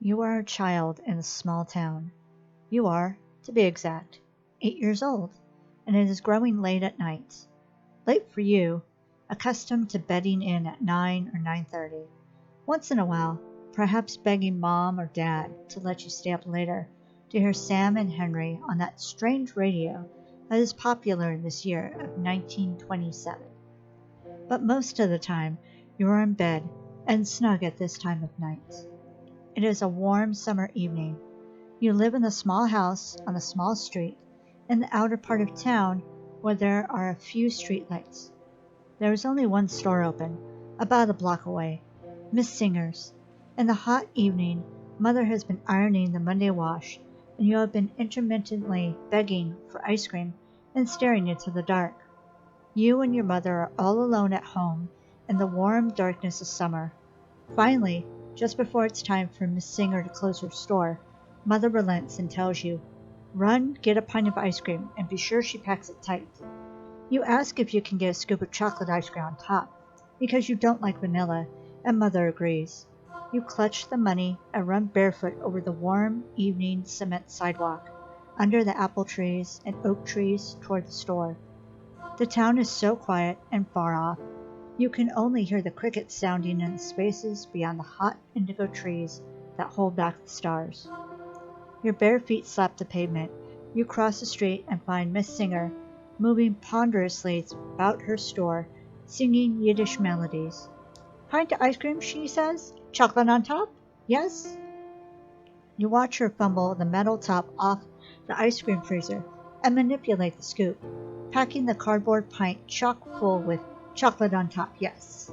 You are a child in a small town. You are, to be exact, 8 years old, and it is growing late at night. Late for you, accustomed to bedding in at 9 or 9:30. Once in a while, perhaps begging Mom or Dad to let you stay up later to hear Sam and Henry on that strange radio that is popular in this year of 1927. But most of the time, you are in bed and snug at this time of night. It is a warm summer evening. You live in a small house on a small street in the outer part of town where there are a few street lights. There is only one store open, about a block away, Miss Singer's. In the hot evening, Mother has been ironing the Monday wash, and you have been intermittently begging for ice cream and staring into the dark. You and your mother are all alone at home in the warm darkness of summer. Finally, just before it's time for Miss Singer to close her store, Mother relents and tells you, "Run, get a pint of ice cream, and be sure she packs it tight." You ask if you can get a scoop of chocolate ice cream on top, because you don't like vanilla, and Mother agrees. You clutch the money and run barefoot over the warm evening cement sidewalk, under the apple trees and oak trees toward the store. The town is so quiet and far off, you can only hear the crickets sounding in the spaces beyond the hot indigo trees that hold back the stars. Your bare feet slap the pavement. You cross the street and find Miss Singer moving ponderously about her store, singing Yiddish melodies. "Pint of ice cream," she says. "Chocolate on top? Yes?" You watch her fumble the metal top off the ice cream freezer and manipulate the scoop, packing the cardboard pint chock full with chocolate on top, yes.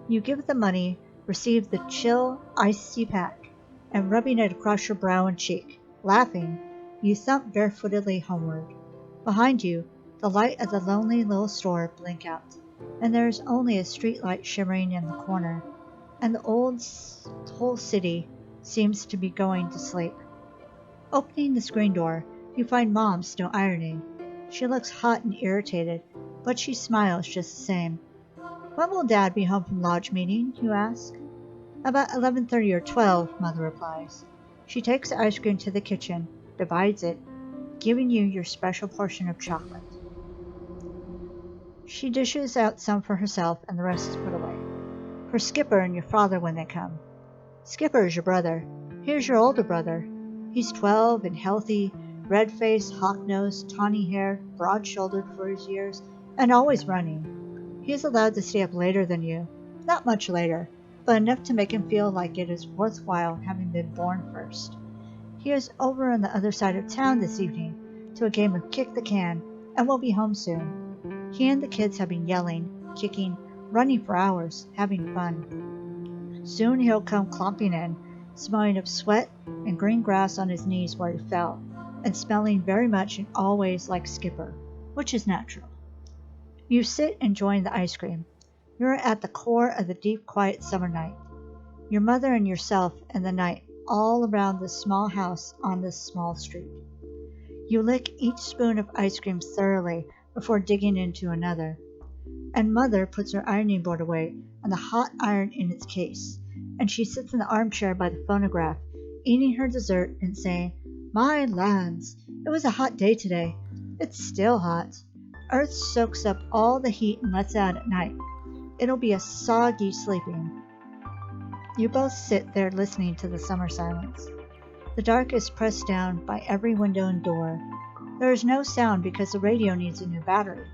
You give the money, receive the chill, icy pack, and rubbing it across your brow and cheek, laughing, you thump barefootedly homeward. Behind you, the light of the lonely little store blink out, and there is only a street light shimmering in the corner, and the whole city seems to be going to sleep. Opening the screen door, you find Mom still ironing. She looks hot and irritated, but she smiles just the same. "When will Dad be home from lodge meeting?" you ask. "About 11:30 or 12, Mother replies. She takes the ice cream to the kitchen, divides it, giving you your special portion of chocolate. She dishes out some for herself, and the rest is put away. For Skipper and your father when they come. Skipper is your brother. Here's your older brother. He's 12 and healthy, red-faced, hawk-nosed, tawny-haired, broad-shouldered for his years, and always running. He is allowed to stay up later than you. Not much later, but enough to make him feel like it is worthwhile having been born first. He is over on the other side of town this evening to a game of kick the can, and will be home soon. He and the kids have been yelling, kicking, running for hours, having fun. Soon he'll come clomping in, smelling of sweat and green grass on his knees where he fell, and smelling very much in all ways like Skipper, which is natural. You sit enjoying the ice cream. You're at the core of the deep, quiet summer night. Your mother and yourself and the night all around this small house on this small street. You lick each spoon of ice cream thoroughly before digging into another. And Mother puts her ironing board away and the hot iron in its case, and she sits in the armchair by the phonograph, eating her dessert and saying, "My lands, it was a hot day today. It's still hot. Earth soaks up all the heat and lets it out at night. It'll be a soggy sleeping." You both sit there listening to the summer silence. The dark is pressed down by every window and door. There is no sound because the radio needs a new battery,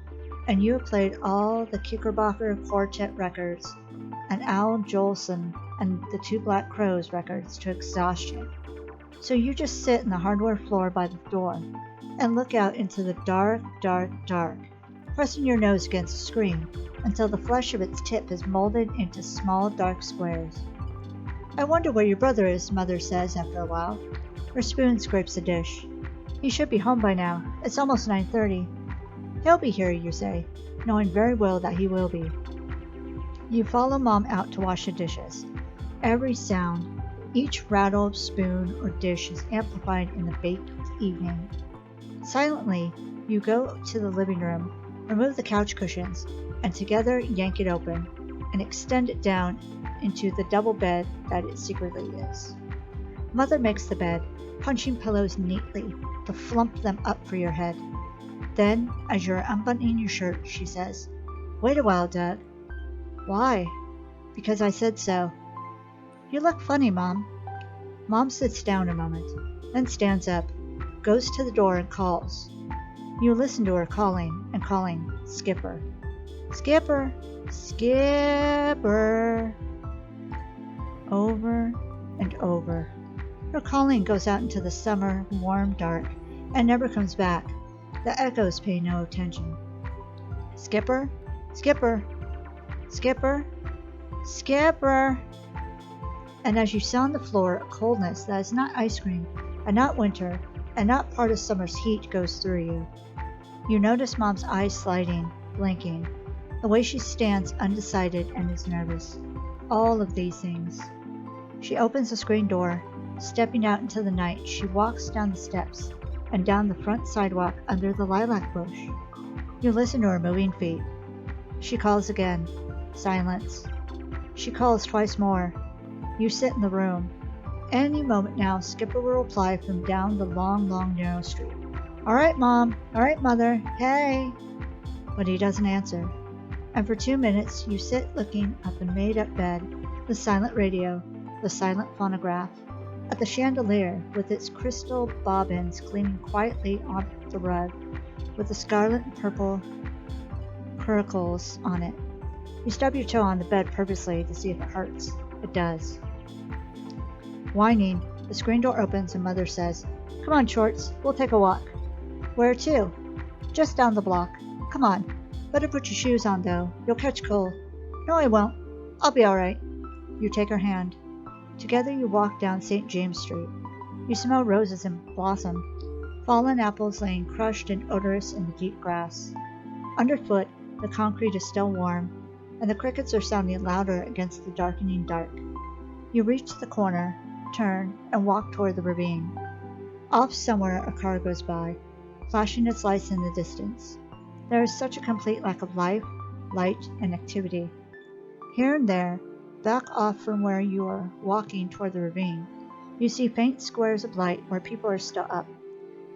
and you have played all the Knickerbocker Quartet records and Al Jolson and the Two Black Crows records to exhaustion. So you just sit in the hardwood floor by the door and look out into the dark, dark, dark, pressing your nose against the screen until the flesh of its tip is molded into small dark squares. "I wonder where your brother is," Mother says after a while. Her spoon scrapes the dish. "He should be home by now. It's almost 9:30. "He'll be here," you say, knowing very well that he will be. You follow Mom out to wash the dishes. Every sound, each rattle of spoon or dish is amplified in the baked evening. Silently, you go to the living room, remove the couch cushions, and together yank it open and extend it down into the double bed that it secretly is. Mother makes the bed, punching pillows neatly to flump them up for your head. Then, as you're unbuttoning your shirt, she says, "Wait a while, Doug." "Why?" "Because I said so." "You look funny, Mom." Mom sits down a moment, then stands up, goes to the door and calls. You listen to her calling and calling, "Skipper. Skipper. Skipper." Over and over. Her calling goes out into the summer, warm dark, and never comes back. The echoes pay no attention. "Skipper. Skipper. Skipper. Skipper." And as you sound the floor, a coldness that is not ice cream, and not winter, and not part of summer's heat goes through you. You notice Mom's eyes sliding, blinking, the way she stands undecided and is nervous. All of these things. She opens the screen door. Stepping out into the night, she walks down the steps and down the front sidewalk under the lilac bush. You listen to her moving feet. She calls again. Silence. She calls twice more. You sit in the room. Any moment now, Skipper will reply from down the long, narrow street. "All right, Mom. All right, Mother. Hey." But he doesn't answer. And for 2 minutes, you sit looking at the made-up bed, the silent radio, the silent phonograph, at the chandelier with its crystal bobbins gleaming quietly on the rug, with the scarlet and purple curlicles on it. You stub your toe on the bed purposely to see if it hurts. It does. Whining, the screen door opens and Mother says, "Come on, Shorts, we'll take a walk." "Where to?" "Just down the block. Come on. Better put your shoes on, though. You'll catch cold." "No, I won't. I'll be all right." You take her hand. Together you walk down St. James Street. You smell roses in blossom, fallen apples laying crushed and odorous in the deep grass. Underfoot, the concrete is still warm, and the crickets are sounding louder against the darkening dark. You reach the corner, turn, and walk toward the ravine. Off somewhere a car goes by, flashing its lights in the distance. There is such a complete lack of life, light, and activity. Here and there, back off from where you are walking toward the ravine, you see faint squares of light where people are still up.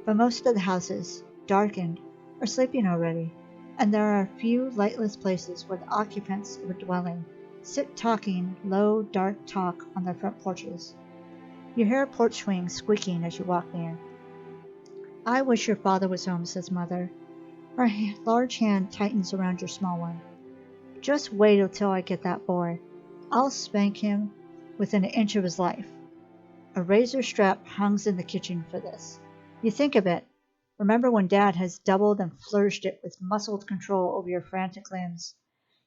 But most of the houses, darkened, are sleeping already, and there are a few lightless places where the occupants of a dwelling sit talking low, dark talk on their front porches. You hear a porch swing squeaking as you walk near. "I wish your father was home," says Mother. Her large hand tightens around your small one. "Just wait until I get that boy. I'll spank him within an inch of his life." A razor strap hangs in the kitchen for this. You think of it. Remember when Dad has doubled and flourished it with muscled control over your frantic limbs.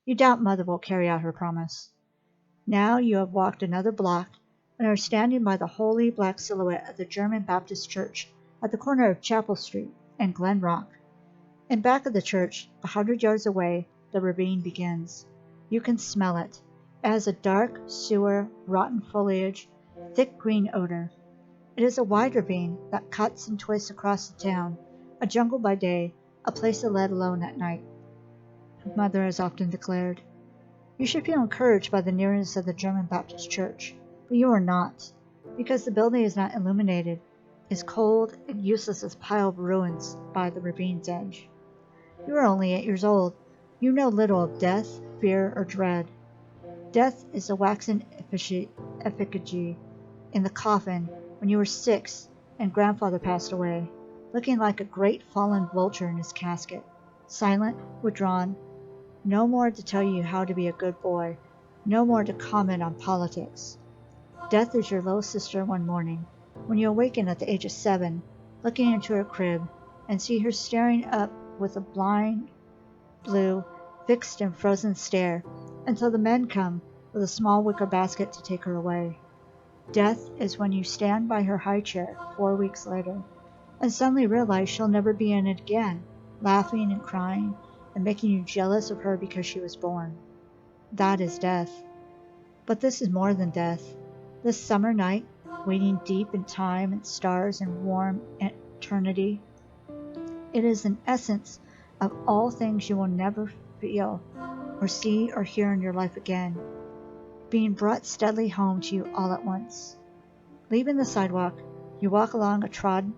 You doubt Mother will carry out her promise. Now you have walked another block and are standing by the holy black silhouette of the German Baptist Church at the corner of Chapel Street and Glen Rock. In back of the church, 100 yards away, the ravine begins. You can smell it. It has a dark, sewer, rotten foliage, thick green odor. It is a wide ravine that cuts and twists across the town, a jungle by day, a place to let alone at night. Mother has often declared, "You should feel encouraged by the nearness of the German Baptist Church, but you are not, because the building is not illuminated, is cold and useless as a pile of ruins by the ravine's edge. You are only 8 years old. You know little of death, fear, or dread. Death is a waxen effigy in the coffin when you were 6 and grandfather passed away, looking like a great fallen vulture in his casket, silent, withdrawn, no more to tell you how to be a good boy, no more to comment on politics. Death is your little sister one morning, when you awaken at the age of 7, looking into her crib, and see her staring up with a blind, blue, fixed and frozen stare, until the men come with a small wicker basket to take her away. Death is when you stand by her high chair 4 weeks later, and suddenly realize she'll never be in it again, laughing and crying, and making you jealous of her because she was born. That is death. But this is more than death. This summer night, waiting deep in time and stars and warm eternity, it is an essence of all things you will never feel or see or hear in your life again, being brought steadily home to you all at once. Leaving the sidewalk, you walk along a trodden,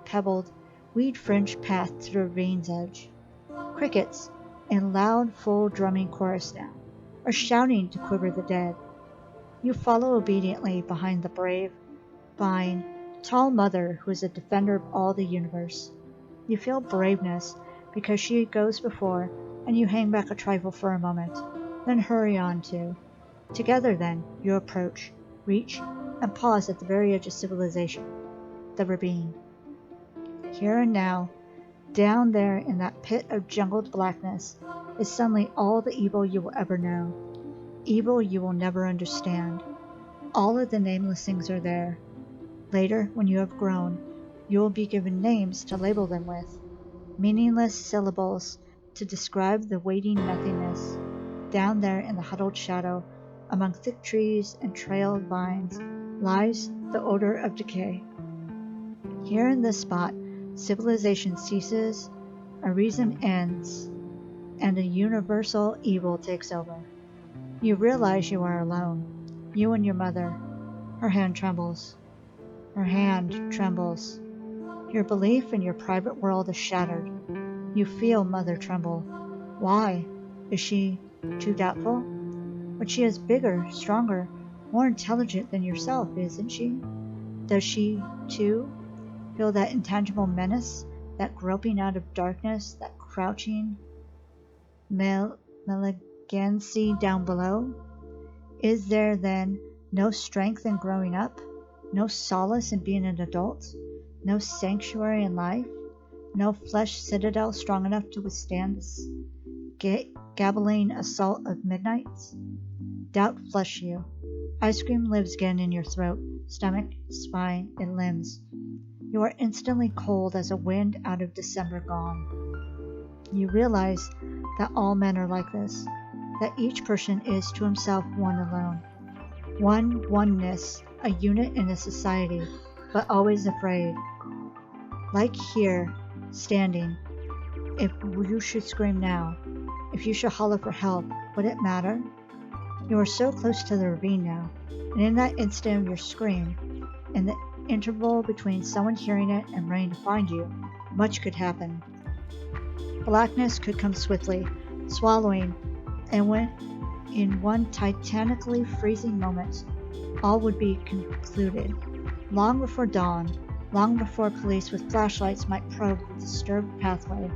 pebbled, weed-fringed path to the ravine's edge. Crickets, in loud, full drumming chorus now, are shouting to quiver the dead. You follow obediently behind the brave, fine, tall mother who is a defender of all the universe. You feel braveness because she goes before, and you hang back a trifle for a moment, then hurry on too. Together then, you approach, reach, and pause at the very edge of civilization, the ravine. Here and now, down there in that pit of jungled blackness, is suddenly all the evil you will ever know, evil you will never understand. All of the nameless things are there. Later, when you have grown, you will be given names to label them with, meaningless syllables to describe the waiting nothingness. Down there in the huddled shadow, among thick trees and trailed vines, lies the odor of decay. Here in this spot, civilization ceases, a reason ends, and a universal evil takes over. You realize you are alone, you and your mother. Her hand trembles. Her hand trembles. Your belief in your private world is shattered. You feel mother tremble. Why? Is she too doubtful? But she is bigger, stronger, more intelligent than yourself, isn't she? Does she, too, feel that intangible menace, that groping out of darkness, that crouching malignancy down below? Is there, then, no strength in growing up? No solace in being an adult? No sanctuary in life? No flesh citadel strong enough to withstand this gabbling assault of midnights? Doubt flush you. Ice cream lives again in your throat, stomach, spine, and limbs. You are instantly cold as a wind out of December gone. You realize that all men are like this, that each person is to himself one alone. One oneness, a unit in a society, but always afraid. Like here, standing, if you should scream now, if you should holler for help, would it matter? You are so close to the ravine now, and in that instant of your scream, in the interval between someone hearing it and running to find you, much could happen. Blackness could come swiftly, swallowing, and when in one titanically freezing moment, all would be concluded. Long before dawn, long before police with flashlights might probe the disturbed pathway,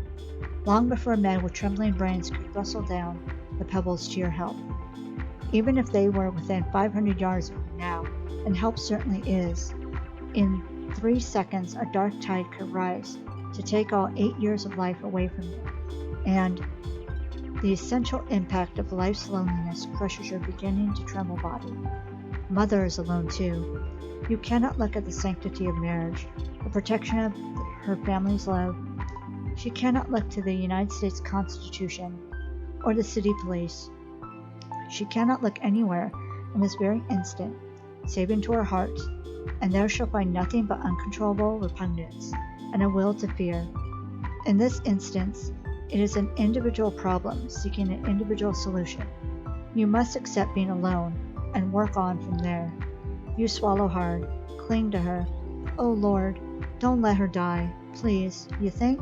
long before men with trembling brains could rustle down the pebbles to your help. Even if they were within 500 yards of you now, and help certainly is, in 3 seconds a dark tide could rise to take all 8 years of life away from you, and the essential impact of life's loneliness crushes your beginning to tremble body. Mother is alone too. You cannot look at the sanctity of marriage, the protection of her family's love. She cannot look to the United States Constitution or the city police. She cannot look anywhere in this very instant, save into her heart, and there she'll find nothing but uncontrollable repugnance and a will to fear. In this instance, it is an individual problem seeking an individual solution. You must accept being alone and work on from there. You swallow hard, cling to her. Oh Lord, don't let her die, please, you think?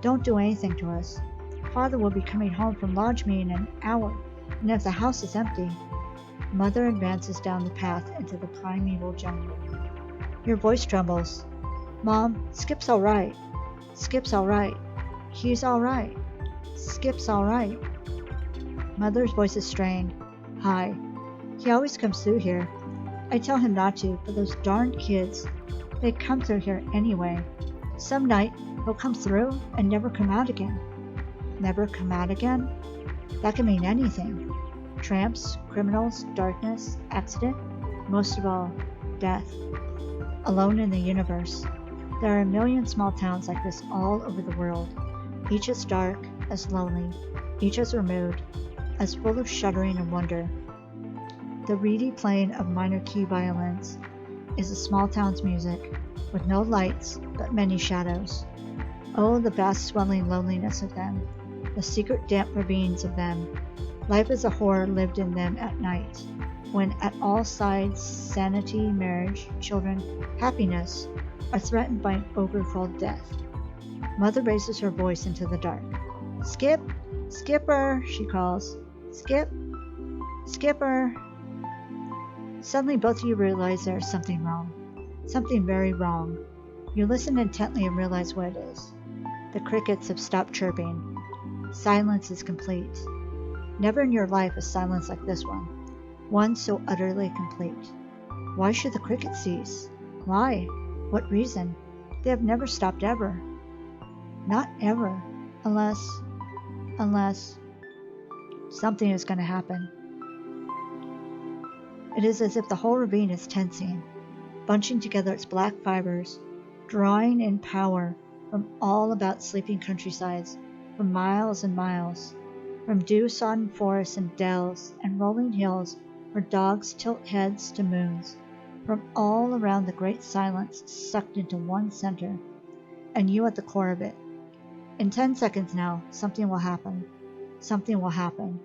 Don't do anything to us. Father will be coming home from lodge me in an hour, and if the house is empty. Mother advances down the path into the primeval jungle. Your voice trembles. Mom, Skip's all right. Skip's all right. He's all right. Skip's all right. Mother's voice is strained. Hi. He always comes through here. I tell him not to, but those darned kids, they come through here anyway. Some night, he'll come through and never come out again. Never come out again? That can mean anything. Tramps, criminals, darkness, accident, most of all, death. Alone in the universe. There are a million small towns like this all over the world, each as dark, as lonely, each as removed, as full of shuddering and wonder. The reedy playing of minor key violins is a small town's music, with no lights but many shadows. Oh, the vast swelling loneliness of them, the secret damp ravines of them. Life is a horror lived in them at night. when at all sides sanity, marriage, children, happiness are threatened by an ogre called death. Mother raises her voice into the dark. Skip! Skipper! She calls. Skip! Skipper! Suddenly both of you realize there is something wrong. Something very wrong. You listen intently and realize what it is. The crickets have stopped chirping. Silence is complete. Never in your life a silence like this one. One so utterly complete. Why should the crickets cease? Why? What reason? They have never stopped ever. Not ever. Unless something is going to happen. It is as if the whole ravine is tensing, bunching together its black fibers, drawing in power from all about sleeping countrysides, for miles and miles, from dew-sodden forests and dells and rolling hills where dogs tilt heads to moons, from all around the great silence sucked into one center, and you at the core of it. In 10 seconds now, something will happen. Something will happen.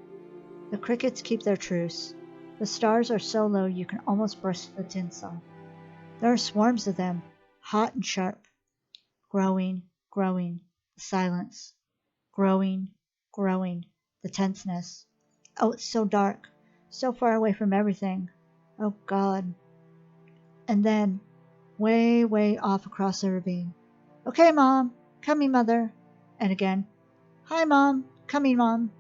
The crickets keep their truce. The stars are so low you can almost brush the tinsel. There are swarms of them, hot and sharp. Growing, growing, the silence. Growing, growing, the tenseness. Oh, it's so dark, so far away from everything. Oh, God. And then, way, way off across the ravine. Okay, Mom. Coming, Mother. And again, Hi, Mom. Coming, Mom.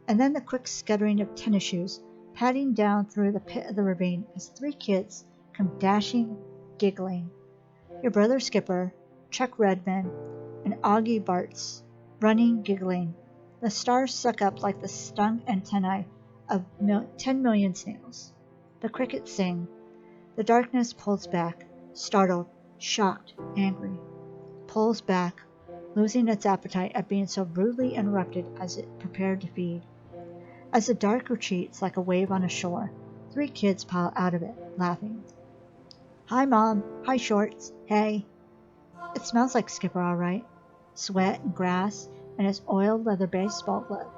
And then the quick scuttering of tennis shoes, padding down through the pit of the ravine as 3 kids come dashing, giggling. Your brother Skipper, Chuck Redman, and Augie Bartz, running, giggling. The stars suck up like the stung antennae of 10 million snails. The crickets sing. The darkness pulls back, startled, shocked, angry. Pulls back, losing its appetite at being so rudely interrupted as it prepared to feed. As the dark retreats like a wave on a shore, 3 kids pile out of it, laughing. Hi, Mom. Hi, Shorts. Hey. It smells like Skipper, all right. Sweat and grass and his oiled leather baseball glove.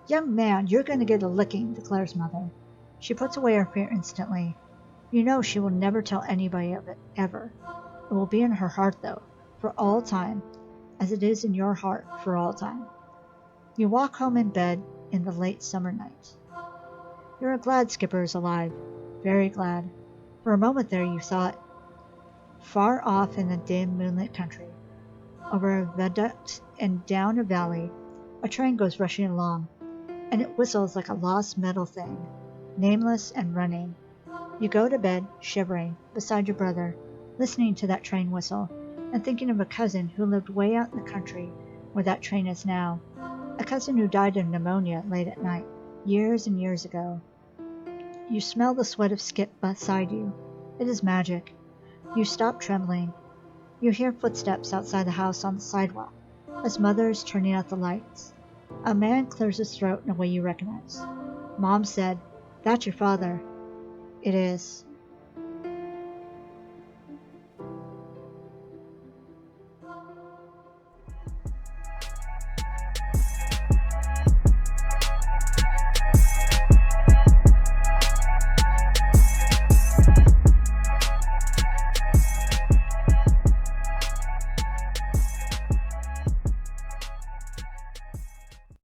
Young man, you're going to get a licking, declares Mother. She puts away her fear instantly. You know she will never tell anybody of it, ever. It will be in her heart, though, for all time, as it is in your heart for all time. You walk home in bed in the late summer night. You're glad Skipper is alive. Very glad. For a moment there you thought, far off in the dim moonlit country, over a viaduct and down a valley, a train goes rushing along, and it whistles like a lost metal thing, nameless and running. You go to bed, shivering, beside your brother, listening to that train whistle, and thinking of a cousin who lived way out in the country where that train is now, a cousin who died of pneumonia late at night, years and years ago. You smell the sweat of Skip beside you. It is magic. You stop trembling. You hear footsteps outside the house on the sidewalk, as Mother is turning out the lights. A man clears his throat in a way you recognize. Mom said, That's your father. It is.